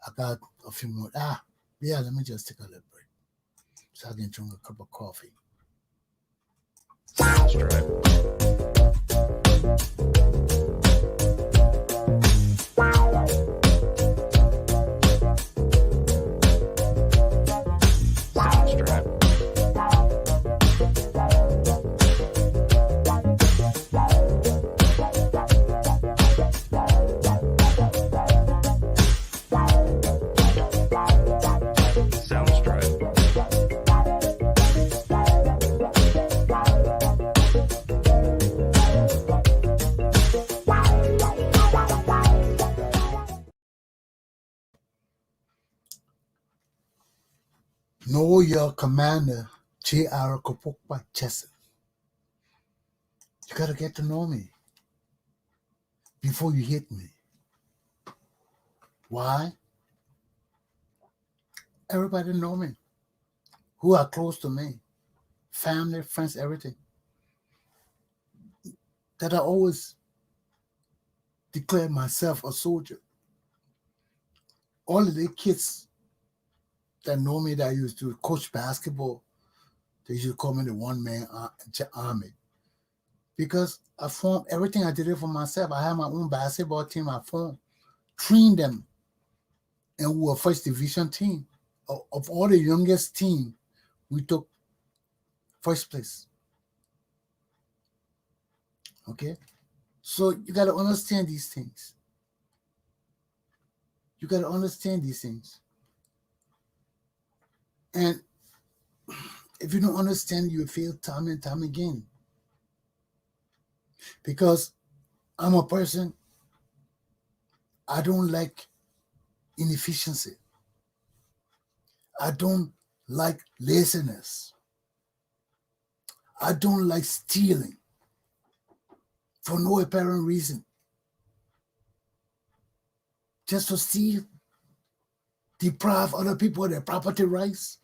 I got a few more. Let me just take a little break so I can drink a cup of coffee. Sounds right. Know your commander, Galpohkpa Chesson. You got to get to know me before you hit me. Why? Everybody know me. Who are close to me. Family, friends, everything. That I always declare myself a soldier. All of the kids that know me that I used to coach basketball, they used to call me the one-man army. Because I formed everything I did it for myself. I had my own basketball team I formed, trained them, and we were a first division team. Of all the youngest team, we took first place. Okay? So you got to understand these things. You got to understand these things. And if you don't understand, you fail time and time again. Because I'm a person, I don't like inefficiency. I don't like laziness. I don't like stealing for no apparent reason. Just to steal, deprive other people of their property rights.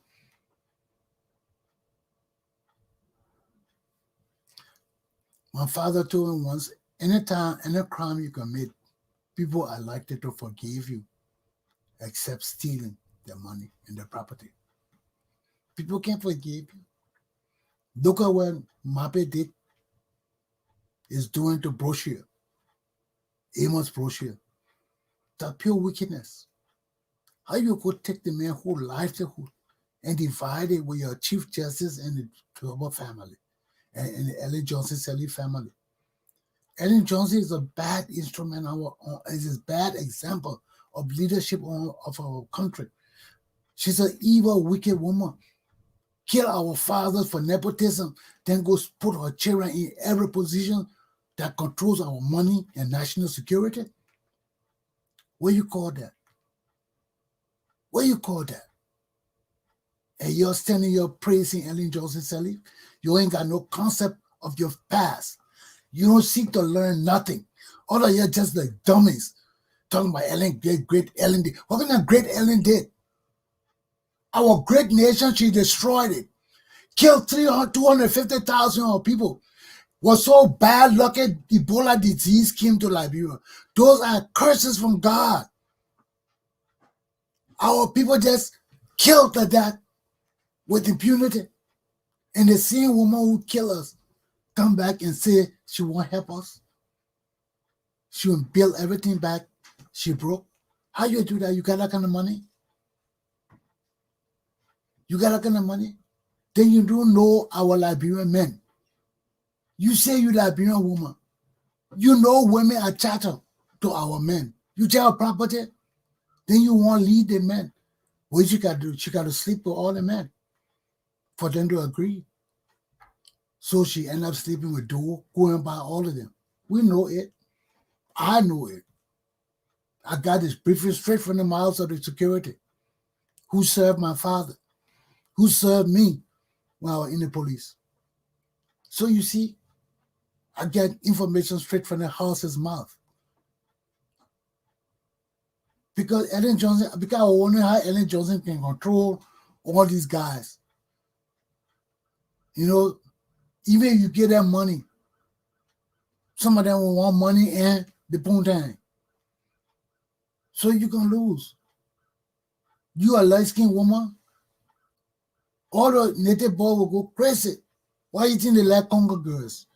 My father told me once, anytime, any crime you commit, people are likely to forgive you, except stealing their money and their property. People can't forgive you. Look at what Mape did is doing to Brochure, Amos Brochure. That's pure wickedness. How you could take the man's whole livelihood and divide it with your Chief Justice and the Trevor family and the Ellen Johnson Sally family. Ellen Johnson is a bad instrument, is a bad example of leadership of our country. She's an evil, wicked woman. Kill our fathers for nepotism, then go put her children in every position that controls our money and national security. What you call that? What you call that? And you're standing here praising Ellen Johnson Sirleaf. You ain't got no concept of your past. You don't seek to learn nothing. All of you are just like dummies talking about Ellen, great Ellen did. What kind of great Ellen did? Our great nation, she destroyed it. Killed 250,000 people. Was so bad lucky Ebola disease came to Liberia. Those are curses from God. Our people just killed to that with impunity. And the same woman who killed us come back and say she won't help us. She will build everything back. She broke. How you do that? You got that kind of money? You got that kind of money? Then you don't know our Liberian men. You say you Liberian woman. You know women are chattel to our men. You tell property, then you want to lead the men. What she got to do? She got to sleep with all the men for them to agree. So she ended up sleeping with Doe, going by all of them. We know it. I know it. I got this briefing straight from the mouths of the security who served my father, who served me when I was in the police. So you see, I get information straight from the horse's mouth. Because I wonder how Ellen Johnson can control all these guys. You know, even if you give them money, some of them will want money and the poontang. So you can lose. You a light-skinned woman, all the native boys will go crazy. Why you think they like Congo girls?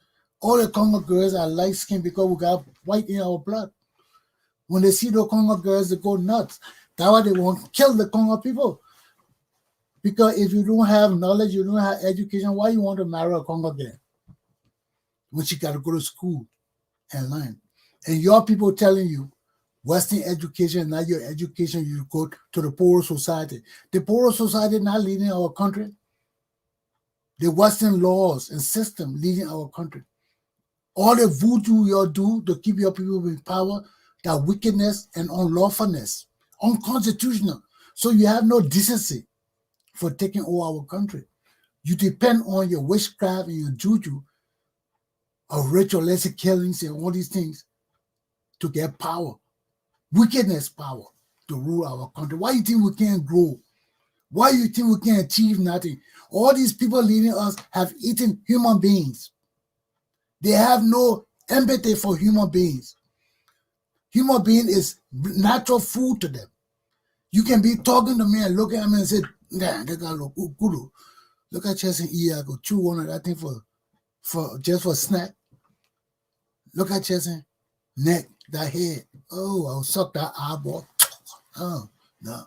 All the Congo girls are light-skinned because we got white in our blood. When they see the Congo girls, they go nuts. That's why they want to kill the Congo people. Because if you don't have knowledge, you don't have education, why you want to marry a Congo girl? When she got to go to school and learn. And your people telling you, Western education, not your education, you go to the poor society. The poor society not leading our country. The Western laws and system leading our country. All the voodoo you do to keep your people in power, that wickedness and unlawfulness, unconstitutional. So you have no decency for taking over our country. You depend on your witchcraft and your juju of ritualistic killings and all these things to get power. Wickedness power to rule our country. Why you think we can't grow? Why you think we can't achieve nothing? All these people leading us have eaten human beings. They have no empathy for human beings. Human being is natural food to them. You can be talking to me and looking at me and say, nah, they got look good. Look at Chesson ear, I go chew one of that thing for just for a snack. Look at Chesson neck, that head. Oh, I'll suck that eyeball. Oh, no.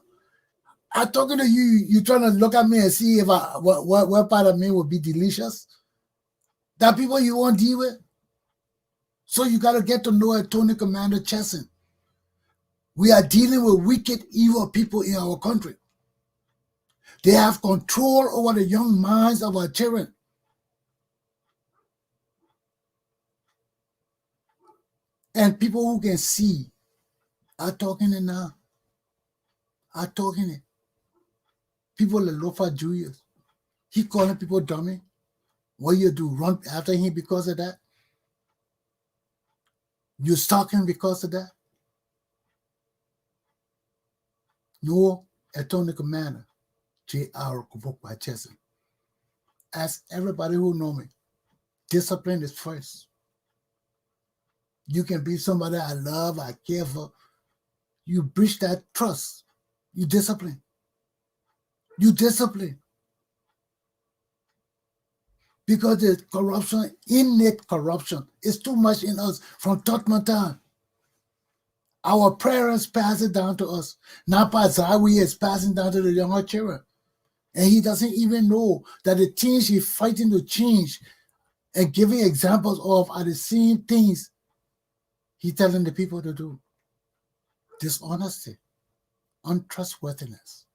I'm talking to you. You trying to look at me and see if what part of me will be delicious? That people you won't deal with? So you got to get to know Attorney Commander Chesson. We are dealing with wicked, evil people in our country. They have control over the young minds of our children. And people who can see are talking it now. Are talking it. People like Lofa Julius. He calling people dummy. What you do? Run after him because of that? You stalking because of that? No, Attorney Commander J.R. Galpohkpa Chesson. Ask everybody who know me. Discipline is first. You can be somebody I love, I care for. You breach that trust. You discipline. You discipline. Because the corruption, innate corruption, is too much in us from Tottenham time. Our parents pass it down to us. Napa Zawi is passing down to the younger children. And he doesn't even know that the things he's fighting to change and giving examples of are the same things he's telling the people to do. Dishonesty, untrustworthiness,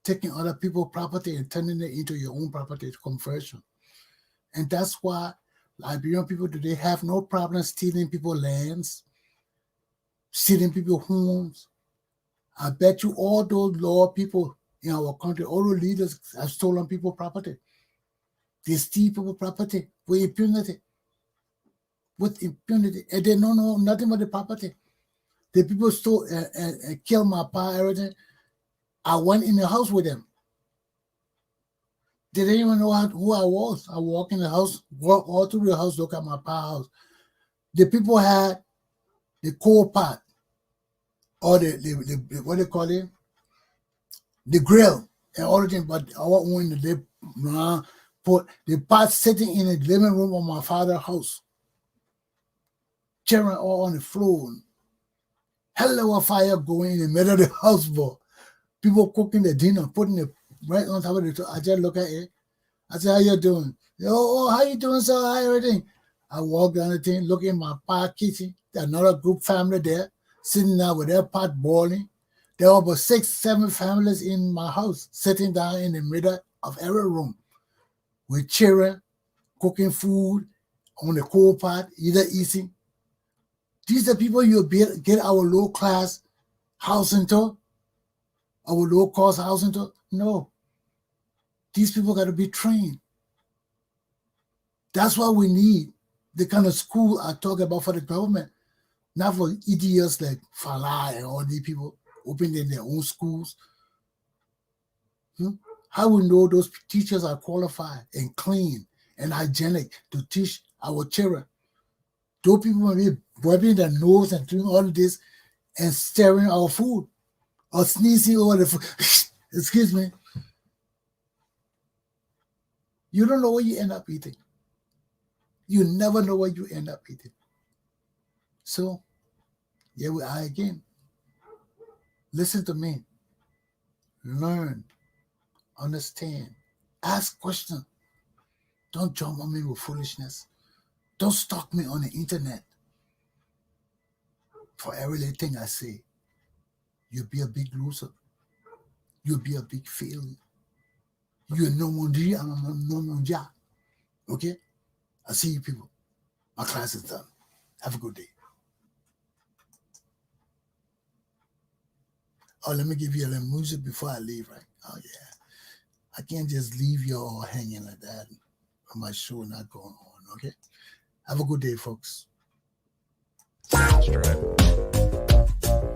taking other people's property and turning it into your own property, conversion. And that's why Liberian people today have no problem stealing people's lands, stealing people's homes. I bet you all those law people in our country, all the leaders have stolen people's property. They steal people's property with impunity. With impunity. And they don't know nothing about the property. The people stole and killed my pa, everything. I went in the house with them. They didn't even know who I was. I walk in the house, walk all through the house, look at my pa house. The people had the coal pot, or the what they call it, the grill and all the things. But I want they put the pot sitting in the living room of my father's house, children all on the floor. Hell of a fire going in the middle of the house, boy. People cooking the dinner, putting it right on top of the. I just look at it. I said, "How you doing?" Oh, how you doing, sir? How everything? I walk down the thing, look in my pa kitchen. There's another group family there, sitting down with their pot boiling. There were about 6, 7 families in my house, sitting down in the middle of every room, with children cooking food on the coal pot, either eating. These are people you get our low class housing to, our low-cost housing to. No. These people got to be trained. That's why we need the kind of school I talk about for the government, not for idiots like Falah and all these people opening their own schools. How we know those teachers are qualified and clean and hygienic to teach our children? Those people will be wiping their nose and doing all this and stirring our food or sneezing over the food. Excuse me. You don't know what you end up eating. You never know what you end up eating. So, here we are again. Listen to me. Learn. Understand. Ask questions. Don't jump on me with foolishness. Don't stalk me on the internet. For every little thing I say, you'll be a big loser. You'll be a big failure. You're no more. Okay? I'll see you people. My class is done. Have a good day. Oh, let me give you a little music before I leave, right? Oh, yeah. I can't just leave you all hanging like that on my show not going on, okay? Have a good day, folks. Sounds right.